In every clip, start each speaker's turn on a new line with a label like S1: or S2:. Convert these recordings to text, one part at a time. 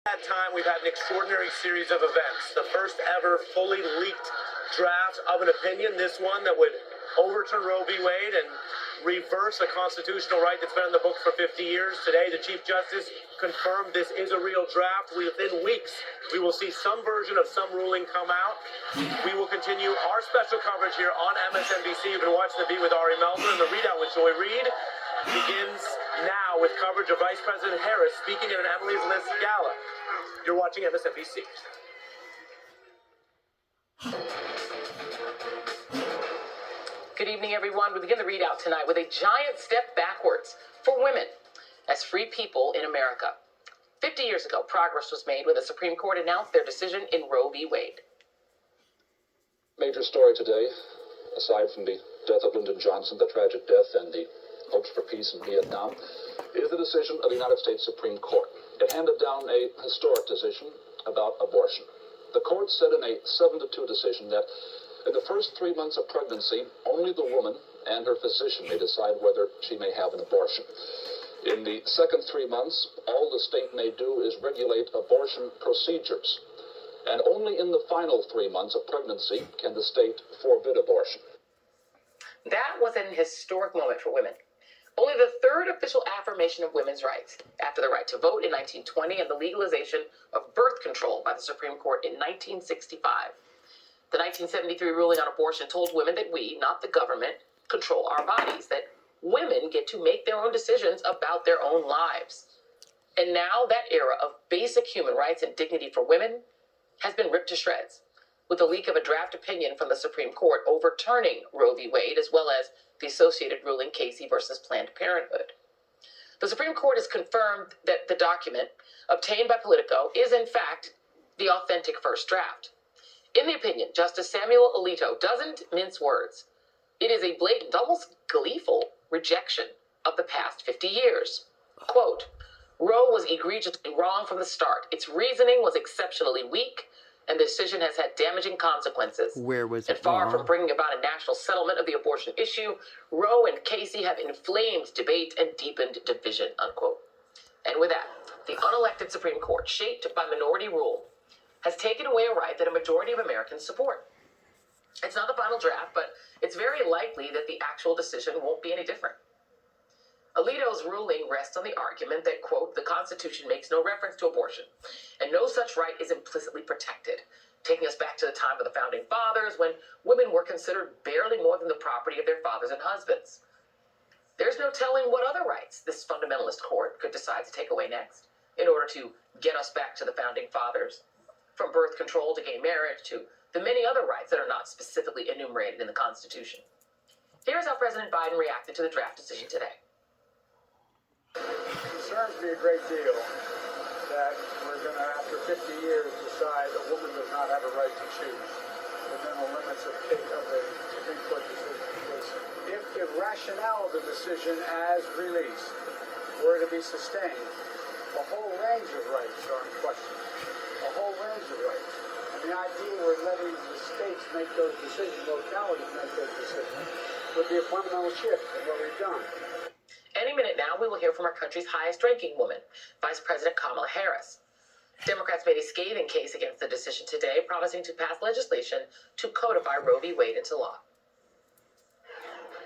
S1: That time, we've had an extraordinary series of events. The first ever fully leaked draft of an opinion, this one that would overturn Roe v. Wade and reverse a constitutional right that's been in the books for 50 years. Today, the Chief Justice confirmed this is a real draft. Within weeks, we will see some version of some ruling come out. We will continue our special coverage here on MSNBC. You've been watching The Beat with Ari Melvin, and the readout with Joy Reid begins now with coverage of Vice President Harris speaking at an Emily's List gala. You're watching MSNBC.
S2: Good evening, everyone. We begin the readout tonight with a giant step backwards for women as free people in America. 50 years ago, progress was made when the Supreme Court announced their decision in Roe v. Wade.
S3: Major story today, aside from the death of Lyndon Johnson, the tragic death, and the hopes for peace in Vietnam, is the decision of the United States Supreme Court. It handed down a historic decision about abortion. The court said in a 7-2 decision that in the first 3 months of pregnancy, only the woman and her physician may decide whether she may have an abortion. In the second 3 months, all the state may do is regulate abortion procedures. And only in the final 3 months of pregnancy can the state forbid abortion.
S2: That was an historic moment for women. Only the third official affirmation of women's rights, after the right to vote in 1920 and the legalization of birth control by the Supreme Court in 1965. The 1973 ruling on abortion told women that we, not the government, control our bodies, that women get to make their own decisions about their own lives. And now that era of basic human rights and dignity for women has been ripped to shreds, with the leak of a draft opinion from the Supreme Court overturning Roe v. Wade, as well as the associated ruling Casey versus Planned Parenthood. The Supreme Court has confirmed that the document obtained by Politico is, in fact, the authentic first draft. In the opinion, Justice Samuel Alito doesn't mince words. It is a blatant, almost gleeful rejection of the past 50 years. Quote, Roe was egregiously wrong from the start. Its reasoning was exceptionally weak, and the decision has had damaging consequences.
S4: Where was it
S2: And far
S4: wrong?
S2: from bringing about a national settlement of the abortion issue, Roe and Casey have inflamed debate and deepened division, unquote. And with that, the unelected Supreme Court, shaped by minority rule, has taken away a right that a majority of Americans support. It's not the final draft, but it's very likely that the actual decision won't be any different. Alito's ruling rests on the argument that, quote, the Constitution makes no reference to abortion, and no such right is implicitly protected, taking us back to the time of the Founding Fathers, when women were considered barely more than the property of their fathers and husbands. There's no telling what other rights this fundamentalist court could decide to take away next, in order to get us back to the Founding Fathers, from birth control to gay marriage to the many other rights that are not specifically enumerated in the Constitution. Here's how President Biden reacted to the draft decision today.
S5: It concerns me a great deal that we're going to, after 50 years, decide a woman does not have a right to choose within the limits of the Supreme Court decision. Because if the rationale of the decision as released were to be sustained, a whole range of rights are in question. A whole range of rights. And the idea we're letting the states make those decisions, localities make those decisions, would be a fundamental shift in what we've done.
S2: Any minute now, we will hear from our country's highest-ranking woman, Vice President Kamala Harris. Democrats made a scathing case against the decision today, promising to pass legislation to codify Roe v. Wade into law.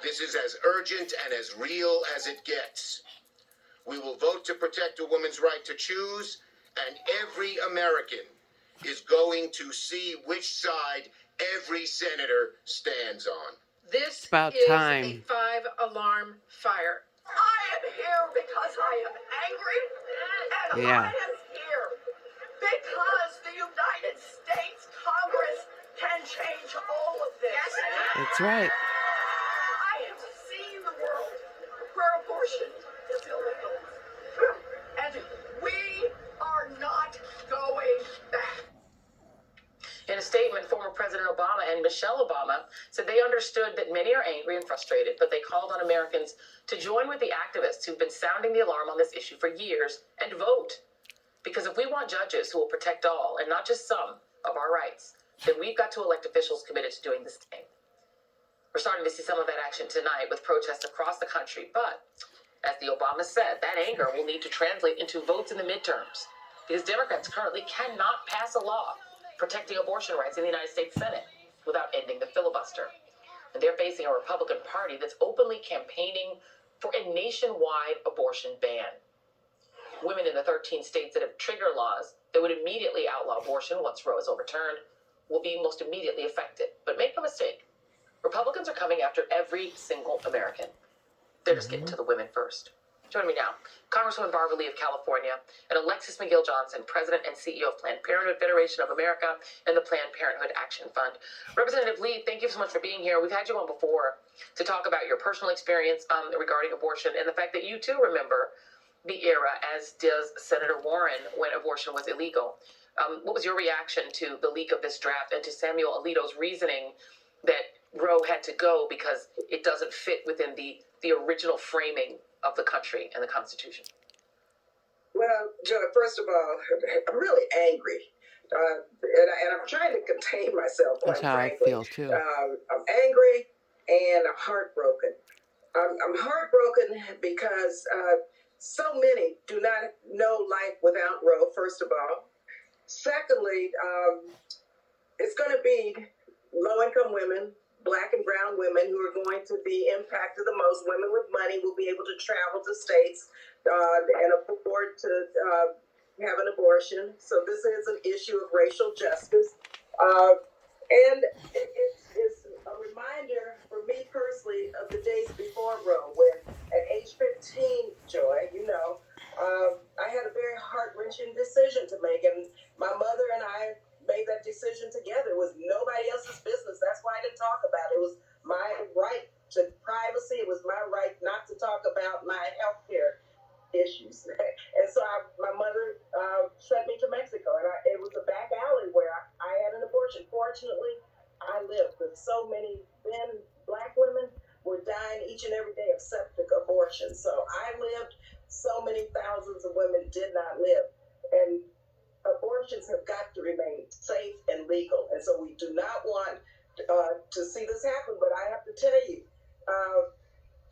S6: This is as urgent and as real as it gets. We will vote to protect a woman's right to choose, and every American is going to see which side every senator stands on.
S7: This
S4: About
S7: is
S4: time.
S7: a 5-alarm fire.
S8: I am here because I am angry, and
S4: Yeah.
S8: I am here because the United States Congress can change all of this.
S4: That's right.
S8: I have seen the world where abortion is illegal, and we are not going back.
S2: In a statement, former President Obama and Michelle Obama said they understood that many are angry and frustrated, but they called on Americans to join with the activists who've been sounding the alarm on this issue for years and vote. Because if we want judges who will protect all, and not just some, of our rights, then we've got to elect officials committed to doing the same. We're starting to see some of that action tonight with protests across the country, but as the Obamas said, that anger will need to translate into votes in the midterms. because Democrats currently cannot pass a law protecting abortion rights in the United States Senate without ending the filibuster. And they're facing a Republican Party that's openly campaigning for a nationwide abortion ban. Women in the 13 states that have trigger laws that would immediately outlaw abortion once Roe is overturned will be most immediately affected. But make no mistake, Republicans are coming after every single American. They're just getting to the women first. Joining me now, Congresswoman Barbara Lee of California and Alexis McGill Johnson, President and CEO of Planned Parenthood Federation of America and the Planned Parenthood Action Fund. Representative Lee, thank you so much for being here. We've had you on before to talk about your personal experience regarding abortion and the fact that you too remember the era, as does Senator Warren, when abortion was illegal. What was your reaction to the leak of this draft and to Samuel Alito's reasoning that Roe had to go because it doesn't fit within the original framing of the country and the Constitution?
S4: Well, Joe, first of all, I'm really angry. And I'm trying to contain myself, quite
S9: That's how I
S4: frankly.
S9: feel too.
S4: I'm angry and I'm heartbroken. I'm heartbroken because so many do not know life without Roe, first of all. Secondly, it's going to be low-income women, Black and brown women who are going to be impacted the most. Women with money will be able to travel to states and afford to have an abortion. So this is an issue of racial justice. And it's a reminder for me personally of the days before Roe, when at age 15, Joy, I had a very heart-wrenching decision to make. And my mother and I made that decision together. It was nobody else's business. That's why I didn't talk about it. It was my right to privacy. It was my right not to talk about my health care issues. And so my mother sent me to Mexico, and it was a back alley where I had an abortion. Fortunately, I lived, but so many Black women were dying each and every day of septic abortion. So I lived. So many thousands of women did not live. And abortions have got to remain safe and legal. And so we do not want to see this happen. But I have to tell you,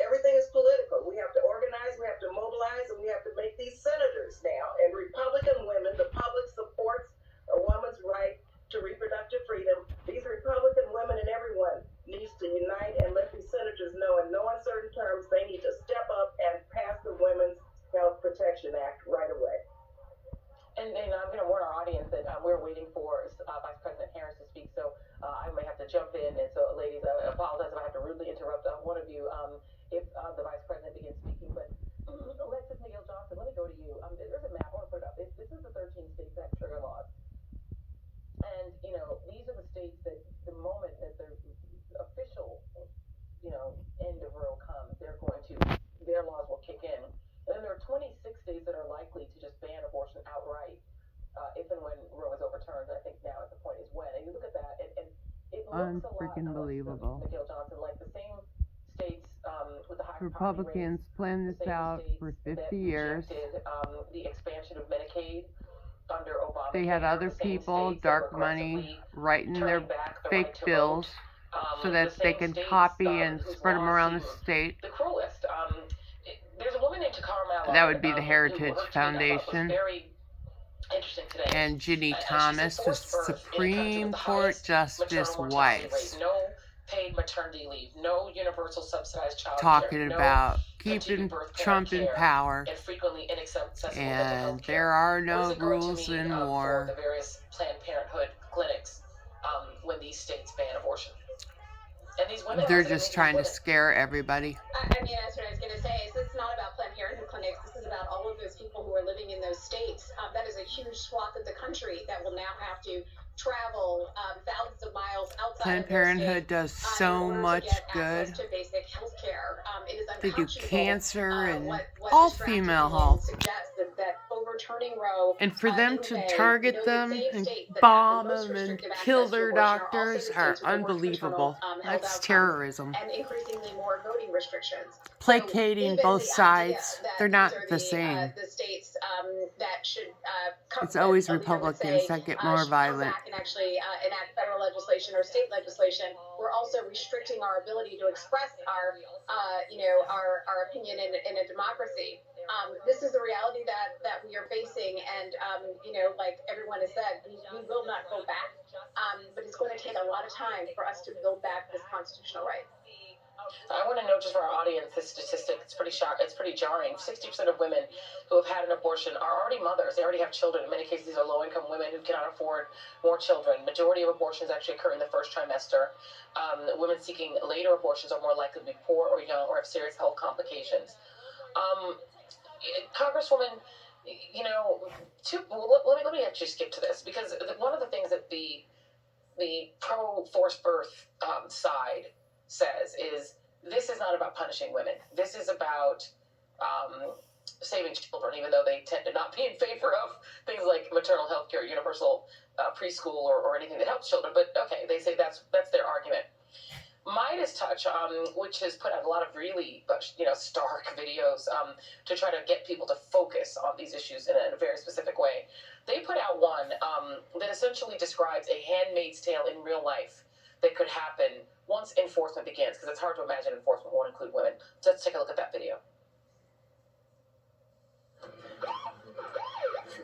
S4: everything is political. We have to organize, we have to mobilize, and we have to make these senators now. And Republican women, the public supports a woman's right to reproductive freedom. These Republican women and everyone needs to unite and let these senators know in no uncertain terms they need to step up and pass the Women's Health Protection Act right away.
S2: And I'm going to warn our audience that we're waiting for Vice President Harris to speak, so I may have to jump in. And so, ladies, I apologize if I have to rudely interrupt one of you if the Vice President begins speaking. But Alexis McGill Johnson, let me go to you. There's a map. I want to put it up. This is the 13 states that have trigger laws. And, these are the states that the moment that the official, end of Roe comes, their laws will kick in. And then there are 26 states that are likely to just ban abortion outright if and when Roe is overturned. I think now at the point is when. And you look at that, and it looks a lot,
S9: Unfreaking believable.
S2: McGill Johnson, like the same states with the high
S9: Republicans planned this out for 50 years.
S2: The expansion of Medicaid under Obama.
S9: They had other people, dark money, writing their fake bills so that they can copy and spread them around the state.
S2: The cruelest. There's a woman named Takara Mallow.
S9: That would be the Heritage Foundation. And Ginny Thomas, the Supreme Court Justice wife,
S2: no paid maternity leave, no universal subsidized child
S9: talking
S2: care,
S9: about
S2: no
S9: keeping Trump in power.
S2: and frequently inaccessible
S9: And
S2: healthcare.
S9: there are
S2: What
S9: no
S2: does it go to
S9: rules
S2: mean,
S9: in
S2: for
S9: war.
S2: the various Planned Parenthood clinics when these states ban abortion? And these women
S9: They're just trying to scare everybody.
S10: I mean, that's what I was going to say. Is this not about Planned Parenthood clinics? This is about all of those people who are living in those states. That is a huge swath of the country that will now have to travel thousands of miles outside
S9: Planned
S10: of their
S9: Parenthood
S10: state,
S9: does
S10: in
S9: so
S10: order to
S9: much
S10: get
S9: good.
S10: access to basic health care. It is
S9: They do
S10: unconscionable,
S9: cancer and
S10: what
S9: all
S10: this draft
S9: female
S10: opinion
S9: health.
S10: suggests that overturning Roe,
S9: And for them
S10: in
S9: to
S10: May,
S9: target
S10: the
S9: them
S10: same
S9: and
S10: state that
S9: bomb
S10: had the most
S9: them and
S10: restrictive
S9: kill
S10: access to
S9: their
S10: abortion are also
S9: doctors
S10: the
S9: are
S10: states with the worst
S9: unbelievable.
S10: maternal,
S9: That's
S10: health outcomes
S9: terrorism.
S10: and increasingly more voting restrictions.
S9: Placating
S10: even
S9: both
S10: the
S9: sides.
S10: idea that
S9: They're not
S10: these are
S9: the same.
S10: The states that should
S9: It's always
S10: that Alito would
S9: Republicans
S10: say,
S9: that get more
S10: should come
S9: violent.
S10: back and actually enact federal legislation or state legislation. We're also restricting our ability to express our opinion in a democracy. This is the reality that we are facing, and like everyone has said, we will not go back. But it's going to take a lot of time for us to build back this constitutional right.
S2: I want to know, just for our audience, this statistic, it's pretty jarring. 60% of women who have had an abortion are already mothers. They already have children. In many cases, these are low-income women who cannot afford more children. Majority of abortions actually occur in the first trimester. Women seeking later abortions are more likely to be poor or young or have serious health complications. Congresswoman, let me actually skip to this, because one of the things that the pro-forced birth side says is, this is not about punishing women. This is about saving children, even though they tend to not be in favor of things like maternal health care, universal preschool, or anything that helps children. But okay, they say that's their argument. Midas Touch, which has put out a lot of really, stark videos to try to get people to focus on these issues in a very specific way. They put out one that essentially describes a handmaid's tale in real life that could happen once enforcement begins, because it's hard to imagine enforcement won't include women. So let's take a look at that video.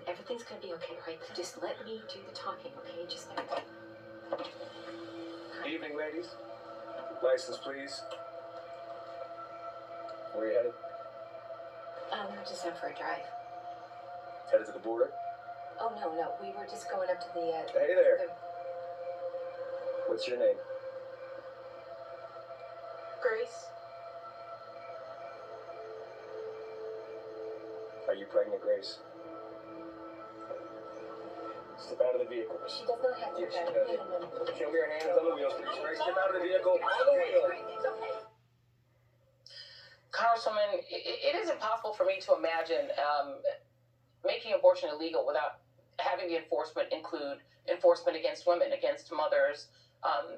S11: Everything's gonna be okay, right? Just let me do the talking, okay? Just let me.
S12: Evening, ladies. License, please. Where are you headed?
S11: We're just out for a drive.
S12: Headed to the border?
S11: Oh, no. We were just going up to the,
S12: Hey there. What's your name?
S11: Grace?
S12: Are you pregnant, Grace? Step out of the vehicle.
S11: She does not have to.
S12: Yes, she does. Show me your hands on the wheels, please. Grace, step out of the vehicle. On the wheel.
S2: Congresswoman, it is impossible for me to imagine making abortion illegal without having the enforcement include enforcement against women, against mothers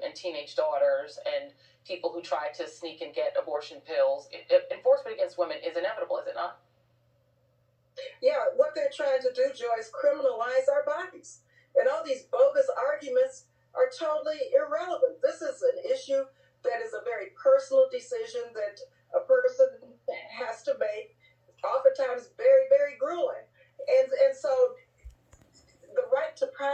S2: and teenage daughters, and people who try to sneak and get abortion pills. Enforcement against women is inevitable, is it not?
S4: Yeah, what they're trying to do, Joyce, criminalize our bodies. And all these bogus arguments are totally irrelevant. This is an issue that is a very personal decision that a person has to make, oftentimes very, very grueling. And so the right to privacy